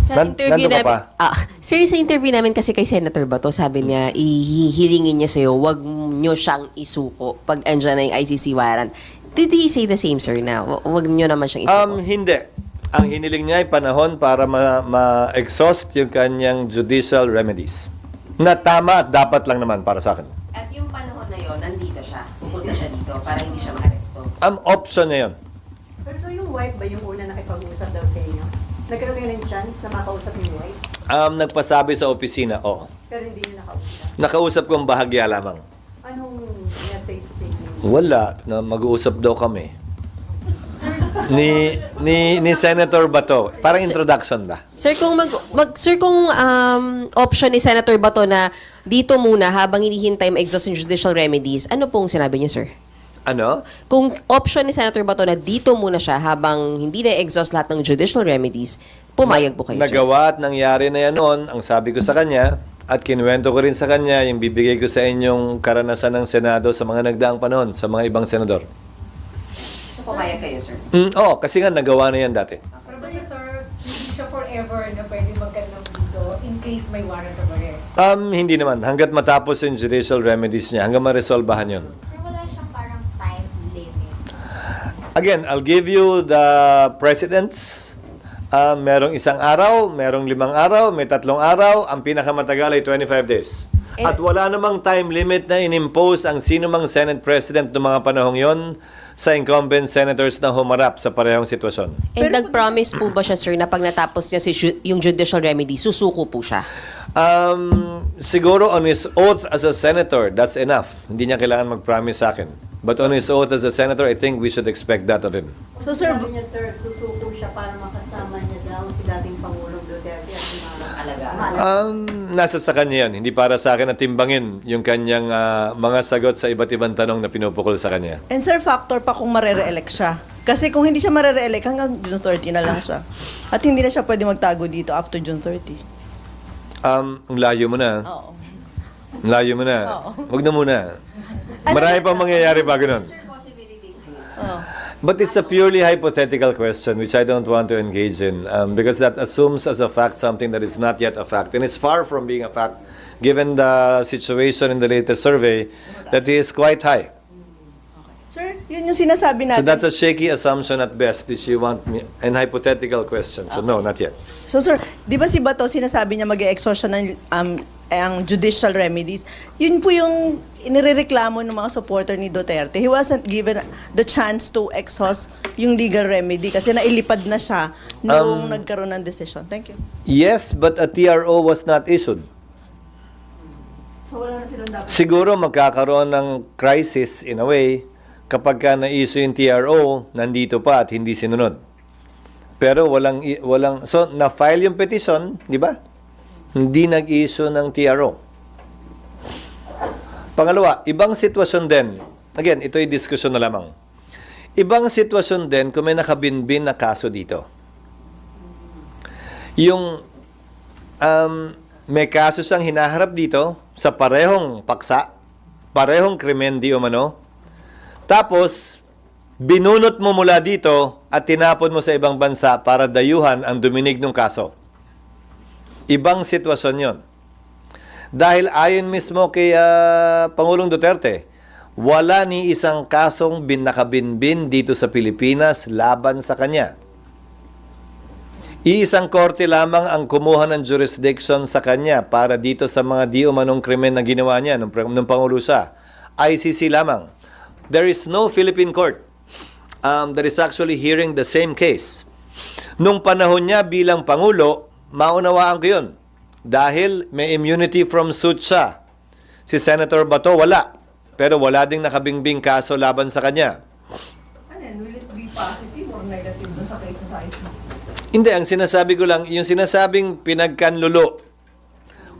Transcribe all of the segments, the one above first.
Sa interview Nandun ka namin, sir, sa interview namin kasi kay Senator Bato, sabi niya, ihilingin niya sa'yo, wag nyo siyang isuko pag andyan na yung ICC warrant. Did he say the same, sir, na wag nyo naman siyang isuko? Hindi. Ang hiniling niya ay panahon para ma-exhaust yung kanyang judicial remedies. Na tama at dapat lang naman para sa akin. At yung panahon na yon, nandito siya. Pupunta siya dito para hindi siya ma-aresto. Ang option niya yun. Pero so yung wife ba yung una nakipag-usap daw sa inyo? Nagkaroon kayo ng chance na makausap yung wife? Nagpasabi sa opisina, oo. Pero hindi niyo nakausap. Nakausap kong bahagya lamang. Anong message sa inyo? Wala, na mag-uusap daw kami. Ni Senator Bato. Parang introduction ba? Sir, kung option ni Senator Bato na dito muna habang hinihintay ma-exhaust yung judicial remedies, ano pong sinabi niyo, sir? Ano? Kung option ni Senator Bato na dito muna siya habang hindi na-exhaust lahat ng judicial remedies, pumayag po kayo, sir? Nagawa at nangyari na yan noon, ang sabi ko sa kanya, at kinuwento ko rin sa kanya, yung bibigay ko sa inyong karanasan ng Senado sa mga nagdaang panahon, sa mga ibang senador. So, pumayag kayo, sir? Oo, kasi nga nagawa na yan dati. Pero ba sir, hindi siya forever na pwede magkaroon dito in case may warrant of arrest? Hindi naman. Hanggat matapos yung judicial remedies niya, hanggang ma-resolbahan yun. Sir, wala siyang parang time limit. Again, I'll give you the precedents. Merong 1 araw, merong 5 araw, may 3 araw. Ang pinakamatagal ay 25 days. At wala namang time limit na inimpose ang sino mang Senate President ng mga panahong yon sa incumbent senators na humarap sa parehong sitwasyon. And nag-promise po ba siya, sir, na pag natapos niya yung judicial remedy, susuko po siya? Siguro on his oath as a senator, that's enough. Hindi niya kailangan mag-promise sa akin. But on his oath as a senator, I think we should expect that of him. So sir, sabi niya sir, susuko siya para makasama niya daw si dating Pangulong Duterte at si mga Alaga. Nasa sa kanya yan. Hindi para sa akin na timbangin yung kanyang mga sagot sa iba't ibang tanong na pinupukol sa kanya. And sir, factor pa kung marere-elect siya. Kasi kung hindi siya marere-elect, hanggang June 30 na lang siya. At hindi na siya pwede magtago dito after June 30. Ang layo mo na. Oo. Ang layo mo na. Oo. Huwag na muna. Marami pang mangyayari bago nun. Oo. But it's a purely hypothetical question which I don't want to engage in because that assumes as a fact something that is not yet a fact. And it's far from being a fact given the situation in the latest survey that is quite high. Sir, yun yung sinasabi So natin. that's a shaky assumption at best if you want me an hypothetical question. So no, not yet. So sir, di ba si Bato sinasabi niya mag-e-exhaust siya ng ang judicial remedies? Yun po yung inireklamo ng mga supporter ni Duterte. He wasn't given the chance to exhaust yung legal remedy kasi nailipad na siya nung nagkaroon ng decision. Thank you. Yes, but a TRO was not issued. So wala na silang dapat. Siguro magkakaroon ng crisis in a way kapag ka na-issue yung TRO, nandito pa at hindi sinunod. Pero walang so na-file yung petition, di ba? Hindi nag-issue ng TRO. Pangalawa, ibang sitwasyon din. Again, ito ay diskusyon na lamang. Ibang sitwasyon din kung may nakabinbin na kaso dito. Yung may kaso siyang hinaharap dito sa parehong paksa, parehong krimen di umano, tapos binunot mo mula dito at tinapon mo sa ibang bansa para dayuhan ang duminig ng kaso. Ibang sitwasyon yon. Dahil ayon mismo kay Pangulong Duterte, wala ni isang kasong nakabinbin dito sa Pilipinas laban sa kanya. Iisang korte lamang ang kumuha ng jurisdiction sa kanya para dito sa mga di umanong krimen na ginawa niya nung Pangulo siya. ICC lamang. There is no Philippine court that is actually hearing the same case. Nung panahon niya bilang Pangulo, maunawaan ko yun. Dahil may immunity from suit siya. Si Senator Bato, wala. Pero wala ding nakabingbing kaso laban sa kanya. Ano yan? Will it be positive or negative doon sa case sa ICC? Hindi, ang sinasabi ko lang, yung sinasabing pinagkanlulo,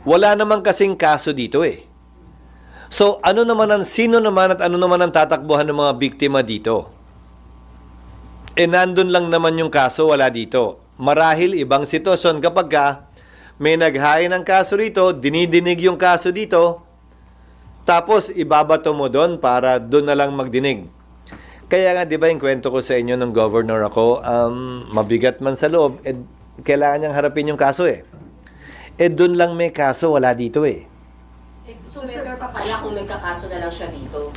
wala naman kasing kaso dito eh. So, sino naman at ano naman ang tatakbuhan ng mga biktima dito? Nandun lang naman yung kaso, wala dito. Marahil ibang sitwasyon kapag may naghain ng kaso rito, dinidinig yung kaso dito, tapos ibabato mo doon para doon na lang magdinig. Kaya nga, di ba yung kwento ko sa inyo ng governor ako, mabigat man sa loob, kailangan niyang harapin yung kaso eh. Eh, doon lang may kaso, wala dito eh. So, better pa pala kung nagkakaso na lang siya dito.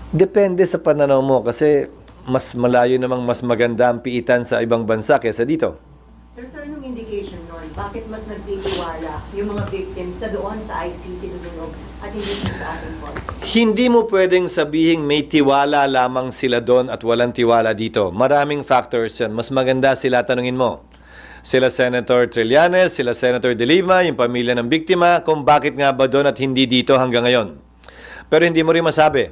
Depende sa pananaw mo kasi mas malayo namang mas maganda ang piitan sa ibang bansa kaysa dito. Pero sir, anong indication nun? Bakit mas nagtitiwala yung mga victims na doon sa ICC Lumulog at hindi dito sa ating court? Hindi mo pwedeng sabihing may tiwala lamang sila doon at walang tiwala dito. Maraming factors yan. Mas maganda sila tanungin mo. Sila Senator Trillanes, sila Senator De Lima, yung pamilya ng biktima, kung bakit nga ba doon at hindi dito hanggang ngayon. Pero hindi mo rin masabi.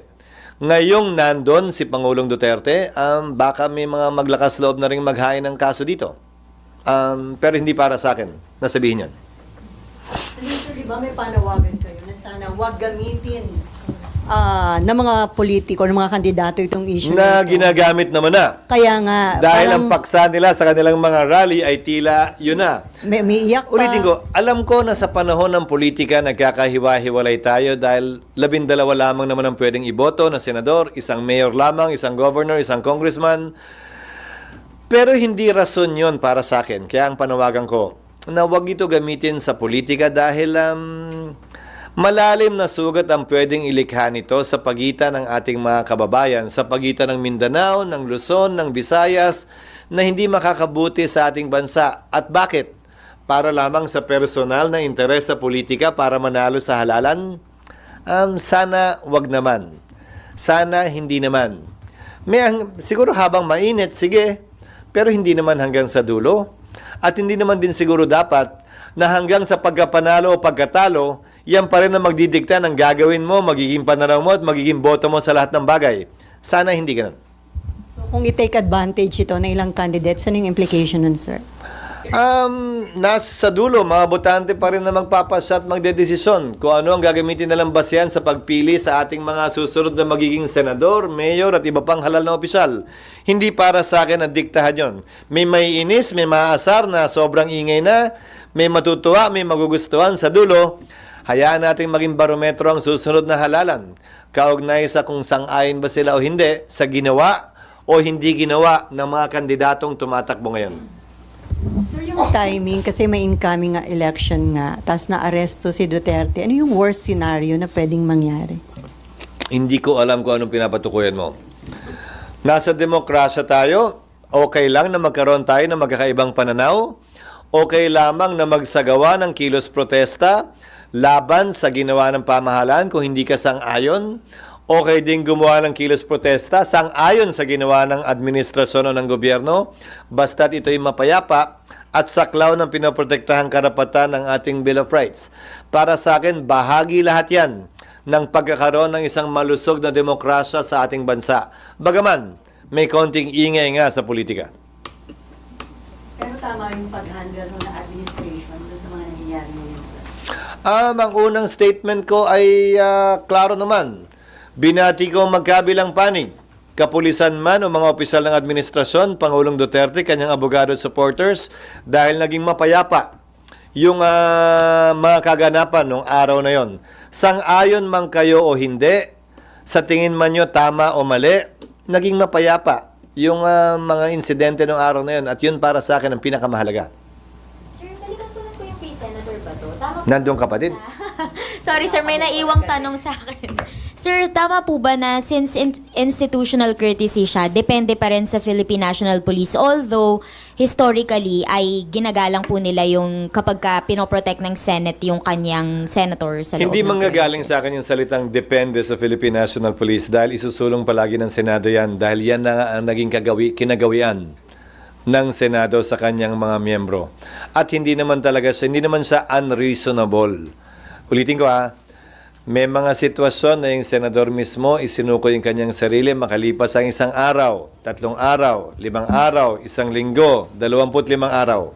Ngayong nandun si Pangulong Duterte, baka may mga maglakas loob na rin maghain ng kaso dito. Pero hindi para sa akin, nasabihin yan. And then, sir, di ba may panawagan kayo na sana huwag gamitin ng mga politiko, ng mga kandidato itong issue Na ito. ginagamit naman na. Kaya nga, Dahil ang parang paksa nila sa kanilang mga rally ay tila yun na. may iyak pa. Ulitin ko, alam ko na sa panahon ng politika nagkakahiwa-hiwalay tayo dahil 12 lamang naman ang pwedeng iboto na senador, isang mayor lamang, isang governor, isang congressman. Pero hindi rason yon para sa akin. Kaya ang panawagan ko na huwag ito gamitin sa politika dahil malalim na sugat ang pwedeng ilikha nito sa pagitan ng ating mga kababayan, sa pagitan ng Mindanao, ng Luzon, ng Visayas, na hindi makakabuti sa ating bansa. At bakit? Para lamang sa personal na interes sa politika para manalo sa halalan? Sana wag naman. Sana hindi naman. Siguro habang mainit, sige. Pero hindi naman hanggang sa dulo. At hindi naman din siguro dapat na hanggang sa pagkapanalo o pagkatalo, yan pa rin ang magdidikta ng gagawin mo, magiging pananaw mo at magiging boto mo sa lahat ng bagay. Sana hindi ganun. So, kung i-take advantage ito ng ilang candidates, ano yung implication nun, sir? Nasa sa dulo, mga botante pa rin na magpapasya at magdedesisyon kung ano ang gagamitin nilang basehan sa pagpili sa ating mga susunod na magiging senador, mayor at iba pang halal na opisyal. Hindi para sa akin na diktahan yon. May maiinis, may maaasar na sobrang ingay na, may matutuwa, may magugustuhan sa dulo. Hayaan natin maging barometro ang susunod na halalan. Kaugnay sa kung sang-ayon ba sila o hindi sa ginawa o hindi ginawa ng mga kandidatong tumatakbo ngayon. Sir, yung timing, kasi may incoming nga election nga, tapos na-aresto si Duterte, ano yung worst scenario na pwedeng mangyari? Hindi ko alam kung anong pinapatukuyan mo. Nasa demokrasya tayo, okay lang na magkaroon tayo ng magkakaibang pananaw, okay lamang na magsagawa ng kilos protesta, laban sa ginawa ng pamahalaan kung hindi ka sang-ayon, okay din gumawa ng kilos protesta sang-ayon sa ginawa ng administrasyon o ng gobyerno, basta't ito'y mapayapa at saklaw ng pinoprotektahang karapatan ng ating Bill of Rights. Para sa akin, bahagi lahat yan ng pagkakaroon ng isang malusog na demokrasya sa ating bansa. Bagaman, may konting ingay nga sa politika. Pero tama yung pag-handle ng administration doon sa mga nangyayari ngayon, sir. Ang unang statement ko ay klaro naman. Binati ko ang magkabilang panig. Kapulisan man o mga opisyal ng administrasyon, Pangulong Duterte, kanyang abogado at supporters, dahil naging mapayapa yung mga kaganapan ng araw na yon. Sang-ayon man kayo o hindi, sa tingin man nyo tama o mali, naging mapayapa yung mga insidente ng araw na yon. At yun para sa akin ang pinakamahalaga. Sir, balikan ko lang po yung kay Senator Bato. Tama po Nandun ka pa din. Sorry sir, may naiwang tanong sa akin. Sir, tama po ba na since institutional courtesy siya, depende pa rin sa Philippine National Police, although historically ay ginagalang po nila yung kapag ka pinoprotect ng Senate yung kanyang senator sa loob Hindi ng manggagaling premises? sa akin yung salitang depende sa Philippine National Police dahil isusulong palagi ng Senado yan dahil yan na nga ang naging kinagawian ng Senado sa kanyang mga miyembro. At hindi naman siya unreasonable. Ulitin ko may mga sitwasyon na yung senador mismo isinuko yung kanyang sarili makalipas ang 1 araw, 3 araw, 5 araw, 1 linggo, 25 araw.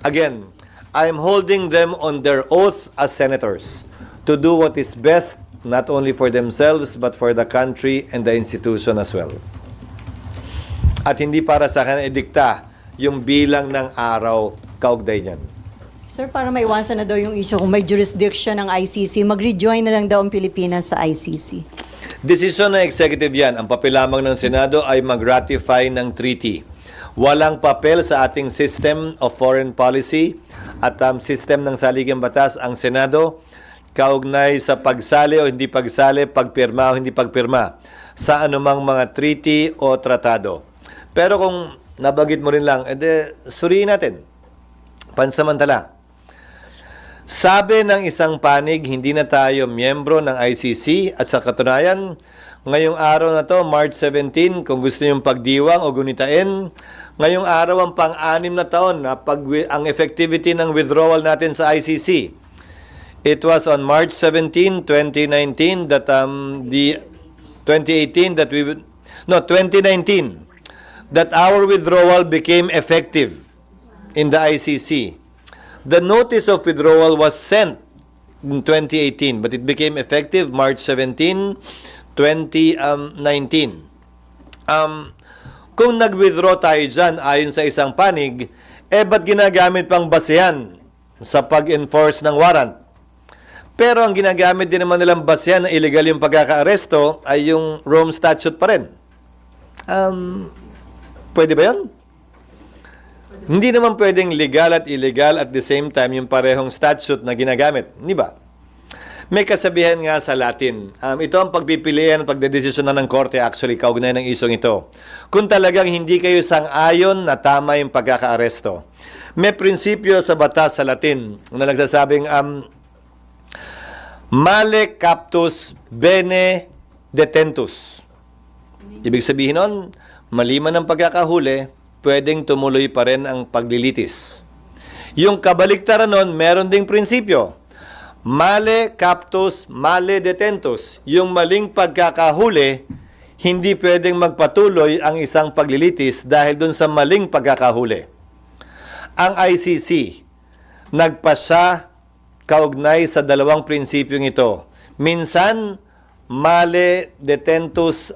Again, I'm holding them on their oath as senators to do what is best not only for themselves but for the country and the institution as well. At hindi para sa akin idikta yung bilang ng araw kaugnay niyan. Sir, para maiwasan na daw yung issue kung may jurisdiction ng ICC, mag-rejoin na lang daw ang Pilipinas sa ICC. Desisyon ng executive yan. Ang papel lamang ng Senado ay mag-ratify ng treaty. Walang papel sa ating system of foreign policy at system ng saligang batas ang Senado kaugnay sa pagsali o hindi pagsali, pagpirma o hindi pagpirma sa anumang mga treaty o tratado. Pero kung nabagit mo rin lang, suriin natin. Pansamantala. Sabi ng isang panig, hindi na tayo miyembro ng ICC at sa katunayan, ngayong araw na to, March 17, kung gusto niyong pagdiwang o gunitain, ngayong araw ang pang-anim na taon na ang effectivity ng withdrawal natin sa ICC. It was on March 17, 2019 that 2019 that our withdrawal became effective in the ICC. The notice of withdrawal was sent in 2018, but it became effective March 17, 2019. Kung nag-withdraw tayo dyan ayon sa isang panig, ba't ginagamit pang basehan sa pag-enforce ng warrant? Pero ang ginagamit din naman nilang basehan na illegal yung pagkaka-aresto ay yung Rome Statute pa rin. Pwede ba yun? Hindi naman pwedeng legal at illegal at the same time yung parehong statute na ginagamit. Hindi ba? May kasabihan nga sa Latin. Ito ang pagpipilian at pagdedesisyonan ng korte actually kaugnay ng isong ito. Kung talagang hindi kayo sang-ayon na tama yung pagkaka-aresto. May prinsipyo sa batas sa Latin na nagsasabing male captus bene detentus. Ibig sabihin nun, maliman ng pagkakahuli, pwedeng tumuloy pa rin ang paglilitis. Yung kabaliktaran nun, meron ding prinsipyo. Male captus, male detentus. Yung maling pagkakahuli, hindi pwedeng magpatuloy ang isang paglilitis dahil dun sa maling pagkakahuli. Ang ICC, nagpasya kaugnay sa dalawang prinsipyong ito. Minsan, male detentus,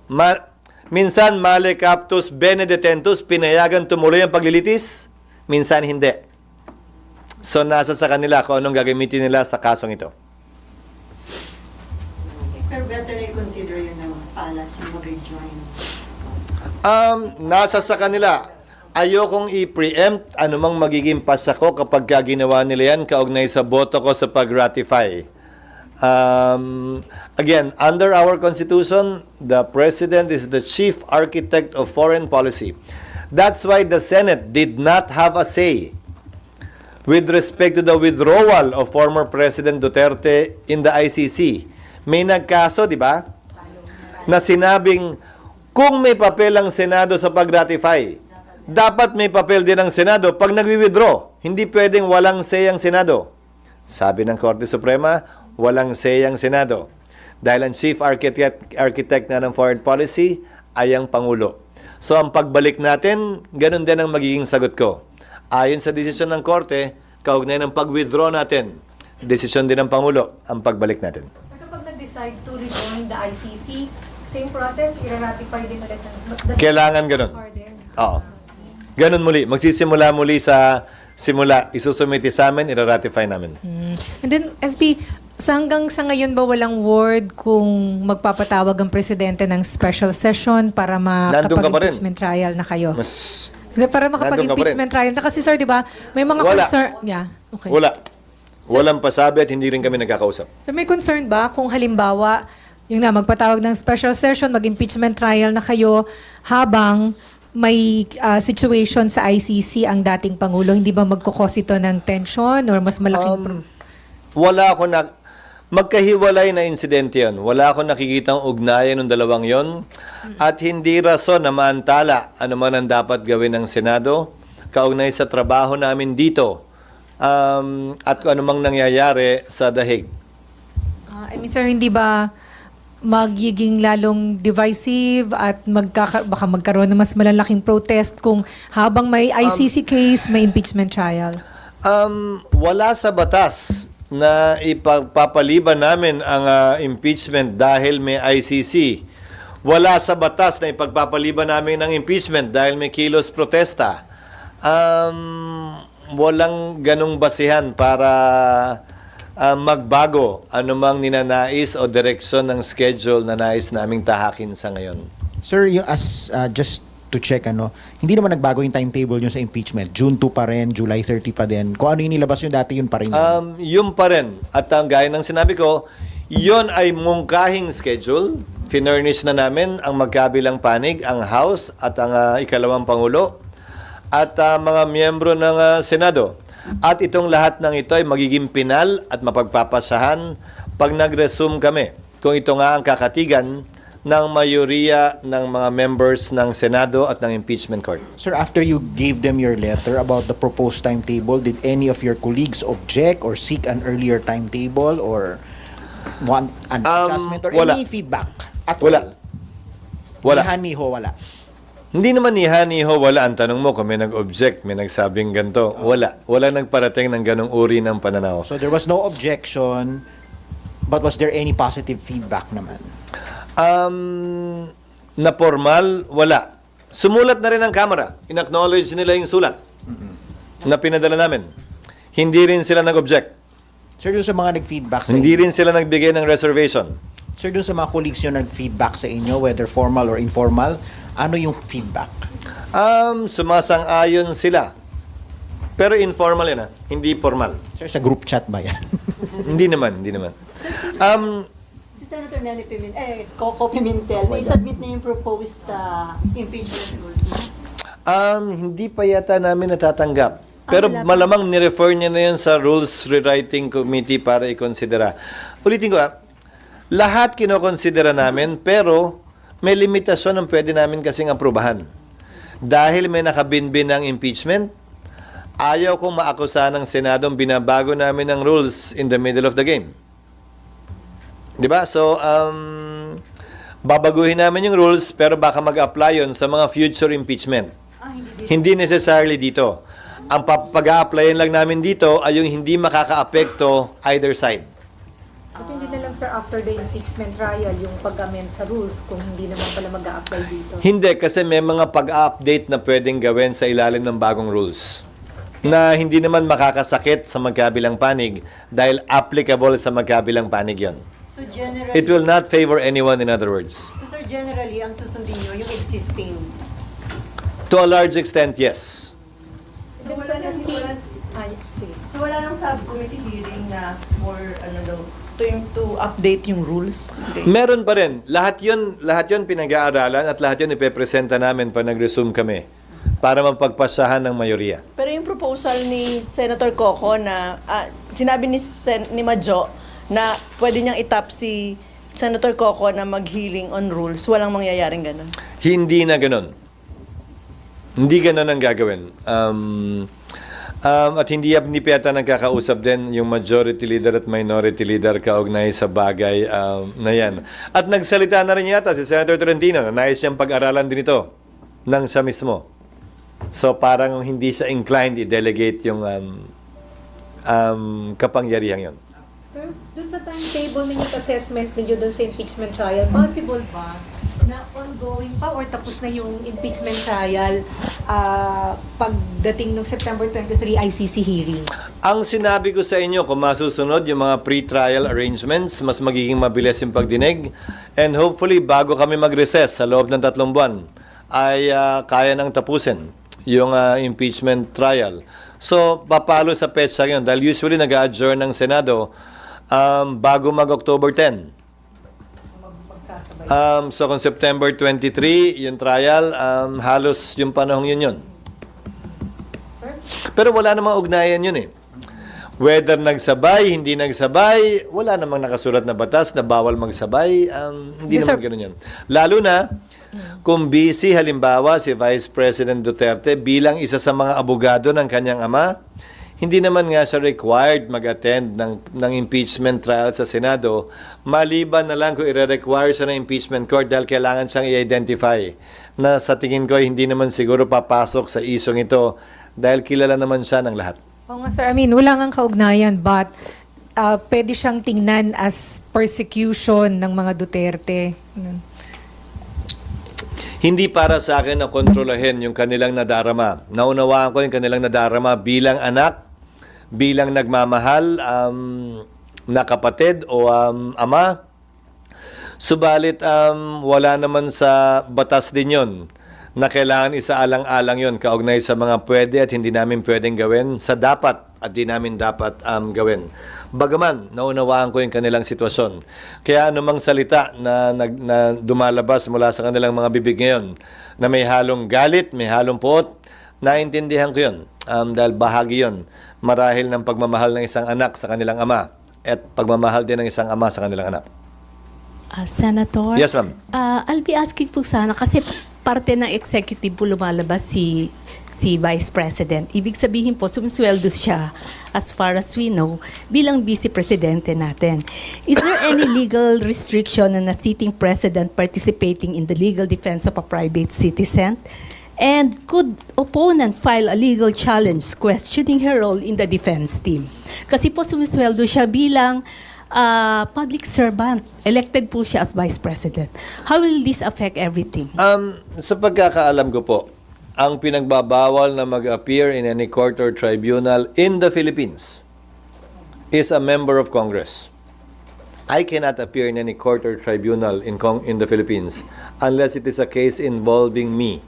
minsan male captus bene detentus, pinayagan tumuloy ang paglilitis. Minsan hindi. So, nasa sa kanila kung anong gagamitin nila sa kasong ito. Pero better i-consider yun ng palas yung mag-rejoin. Nasa sa kanila. Ayokong i-preempt anumang magiging pasako kapag ginawa nila yan kaugnay sa boto ko sa pag-ratify. Again, under our Constitution, the President is the chief architect of foreign policy. That's why the Senate did not have a say with respect to the withdrawal of former President Duterte in the ICC. May nagkaso, di ba? Na sinabing, kung may papel ang Senado sa pag-ratify, dapat may papel din ang Senado pag nagwi-withdraw. Hindi pwedeng walang say ang Senado. Sabi ng Korte Suprema, walang say ang Senado. Dahil ang chief architect na ng foreign policy ay ang Pangulo. So ang pagbalik natin, ganun din ang magiging sagot ko. Ayon sa desisyon ng Korte, kaugnay ng pag-withdraw natin, desisyon din ng Pangulo ang pagbalik natin. Pero kapag nag-decide to rejoin the ICC, same process, i-ratify din ulit ng Kailangan ganun. order. Oo. Ganun muli. Magsisimula muli sa simula. Isusumiti sa amin, ira-ratify namin. And then, SB, hanggang sa ngayon ba walang word kung magpapatawag ang presidente ng special session para Nandun ka pa rin. makapag-impeachment trial na kayo? Mas Para Nandun ka makapag-impeachment trial na kasi sir, di ba? May mga Wala. concern. Yeah, okay. wala. Walang pasabi at hindi rin kami nagkakausap. So may concern ba kung halimbawa, yung na magpatawag ng special session, mag-impeachment trial na kayo habang may situation sa ICC ang dating Pangulo, hindi ba magkukos ito ng tension or mas malaking Wala ako na magkahiwalay na insidente yun. Wala akong nakikitang ugnayan ng dalawang yon at hindi rason na maantala ano man ang dapat gawin ng Senado kaugnay sa trabaho namin dito at kung ano mang nangyayari sa The Hague. I mean, sir, hindi ba magiging lalong divisive at baka magkaroon ng mas malalaking protest kung habang may ICC case, may impeachment trial? Wala sa batas na ipagpapaliban namin ang impeachment dahil may ICC. Wala sa batas na ipagpapaliban namin ang impeachment dahil may kilos protesta. Walang ganong basihan para magbago anumang ninanais o direksyon ng schedule na nais naming tahakin sa ngayon. Sir, yung as just to check, hindi naman nagbago yung timetable nyo sa impeachment. June 2 pa rin, July 30 pa din. Kung ano yung nilabas nyo dati, yun pa rin. Yun pa rin. At ang gaya ng sinabi ko, yun ay mungkahing schedule. Finurnish na namin ang magkabilang panig, ang House at ang ikalawang Pangulo at mga miyembro ng Senado. At itong lahat ng ito ay magiging pinal at mapagpapasahan pag nag-resume kami. Kung ito nga ang kakatigan ng mayoriya ng mga members ng Senado at ng impeachment court. Sir, after you gave them your letter about the proposed timetable, did any of your colleagues object or seek an earlier timetable or want an adjustment or wala. any feedback at Wala. all? Wala. Nihan-niho, wala. Hindi naman niha-niho, wala. Ang tanong mo kung may nag-object, may nagsabing ganito. Wala. Wala nagparating ng ganong uri ng pananaw. So there was no objection, but was there any positive feedback naman? Na formal, wala. Sumulat na rin ang Kamara. In-acknowledge nila yung sulat na pinadala namin. Hindi rin sila nag-object. Sir, dun sa mga nag-feedback sa Hindi inyo, rin sila nagbigay ng reservation. sir, dun sa mga colleagues nyo nag-feedback sa inyo, whether formal or informal, ano yung feedback? Sumasang-ayon sila. Pero informal yan, hindi formal. Sir, sa group chat ba yan? Hindi naman, hindi naman. Si Senator Nelly Coco Pimentel, may submit na yung proposed impeachment rules na. Hindi pa yata namin natatanggap. Pero malamang ni-refer niya na yun sa Rules Rewriting Committee para ikonsidera. Ulitin ko lahat kinokonsidera namin pero may limitasyon ang pwede namin kasing aprubahan. Dahil may nakabinbin ng impeachment, ayaw kong maakusa ng Senadong binabago namin ang rules in the middle of the game. Diba? So, babaguhin namin yung rules pero baka mag-apply yun sa mga future impeachment. Hindi necessarily dito. Ang pag-a-applyin lang namin dito ay yung hindi makaka-apekto either side. At hindi na lang, sir, after the impeachment trial, yung pag-amend sa rules, kung hindi naman pala mag-a-apply dito. Hindi, kasi may mga pag-update na pwedeng gawin sa ilalim ng bagong rules na hindi naman makakasakit sa magkabilang panig dahil applicable sa magkabilang panig yon. So generally, It will not favor anyone, in other words. sir, generally, ang susundin nyo, yung existing. To a large extent, yes. So wala nang subcommittee hearing na for to update yung rules. Meron pa rin. Lahat yun pinag-aaralan at lahat yun ipepresenta namin pag nag-resume kami para mapagpasahan ng mayoriya. Pero yung proposal ni Senator Coco na sinabi ni Majo na pwede niyang itap si Senator Coco na mag-healing on rules, walang mangyayaring ganun. Hindi na ganun. Hindi ganun ang gagawin. At hindi pa yata nagkakausap din yung majority leader at minority leader kaugnay sa bagay na yan. At nagsalita na rin yata si Senator Tolentino na nais niyang pag-aralan din ito ng siya mismo. So parang hindi siya inclined i-delegate yung kapangyarihan yon. Sir, dun sa timetable ninyo at assessment ninyo dun sa impeachment trial, possible ba na ongoing pa or tapos na yung impeachment trial pagdating ng September 23 ICC hearing? Ang sinabi ko sa inyo, kung masusunod yung mga pre-trial arrangements, mas magiging mabilis yung pagdinig. And hopefully, bago kami mag-recess sa loob ng 3 buwan, ay kaya nang tapusin yung impeachment trial. So, papalo sa petsa yun. Dahil usually nag-adjourn ng Senado bago mag-October 10. So kung September 23, yung trial, halos yung panahong yun. Pero wala namang ugnayan yun eh. Whether nagsabay, hindi nagsabay, wala namang nakasulat na batas na bawal magsabay. Hindi Yes, naman sir. ganun yun. Lalo na, kung busy halimbawa si Vice President Duterte bilang isa sa mga abogado ng kanyang ama, hindi naman nga siya required mag-attend ng impeachment trial sa Senado, maliban na lang kung i-require siya ng impeachment court dahil kailangan siyang i-identify na sa tingin ko hindi naman siguro papasok sa isong ito dahil kilala naman siya ng lahat. Oo nga, sir. I mean, wala nga kaugnayan, but pwede siyang tingnan as persecution ng mga Duterte. Hindi para sa akin na kontrolahin yung kanilang nadarama. Naunawaan ko yung kanilang nadarama bilang anak, bilang nagmamahal na kapatid o ama. Subalit wala naman sa batas din yon na kailangan isaalang-alang yon kaugnay sa mga pwede at hindi namin pwedeng gawin, sa dapat at di namin dapat gawin. Bagaman, naunawaan ko yung kanilang sitwasyon. Kaya anumang salita na dumalabas mula sa kanilang mga bibig ngayon, na may halong galit, may halong puot, naintindihan ko yun. Dahil bahagi yun, marahil ng pagmamahal ng isang anak sa kanilang ama at pagmamahal din ng isang ama sa kanilang anak. Senator? Yes, ma'am. I'll be asking po sana kasi parte ng executive po lumalabas si Vice President. Ibig sabihin po, sumisweldo siya, as far as we know, bilang Vice Presidente natin. Is there any legal restriction on a sitting President participating in the legal defense of a private citizen? And could opponent file a legal challenge questioning her role in the defense team? Kasi po sumisweldo siya bilang public servant. Elected po siya as Vice President. How will this affect everything? Sa pagkakaalam ko po, ang pinagbabawal na mag-appear in any court or tribunal in the Philippines is a member of Congress. I cannot appear in any court or tribunal in the Philippines unless it is a case involving me.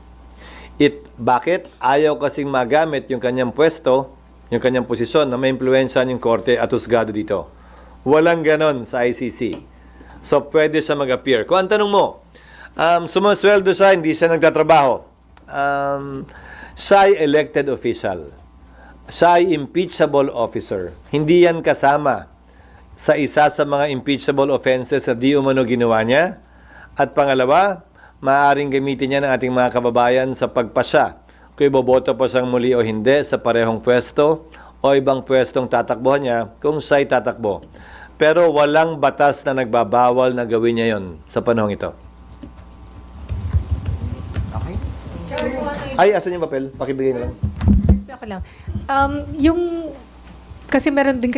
Bakit? Ayaw kasing magamit yung kanyang pwesto, yung kanyang posisyon na may impluwensyahan yung korte at husgado dito. Walang ganon sa ICC. So, pwede siya mag-appear. Kung ang tanong mo, sumasweldo siya, hindi siya nagtatrabaho. Siya ay elected official. Siya ay impeachable officer. Hindi yan kasama sa isa sa mga impeachable offenses na di umano ginawa niya. At pangalawa, maaaring gamitin niya ng ating mga kababayan sa pagpasya kung iboboto pa siyang muli o hindi sa parehong pwesto o ibang pwestong tatakbuhan niya kung siya'y tatakbo. Pero walang batas na nagbabawal na gawin niya yon sa panahong ito. Okay? Ay, asan yung papel? Pakibigay na lang. Okay lang. Yung, kasi meron din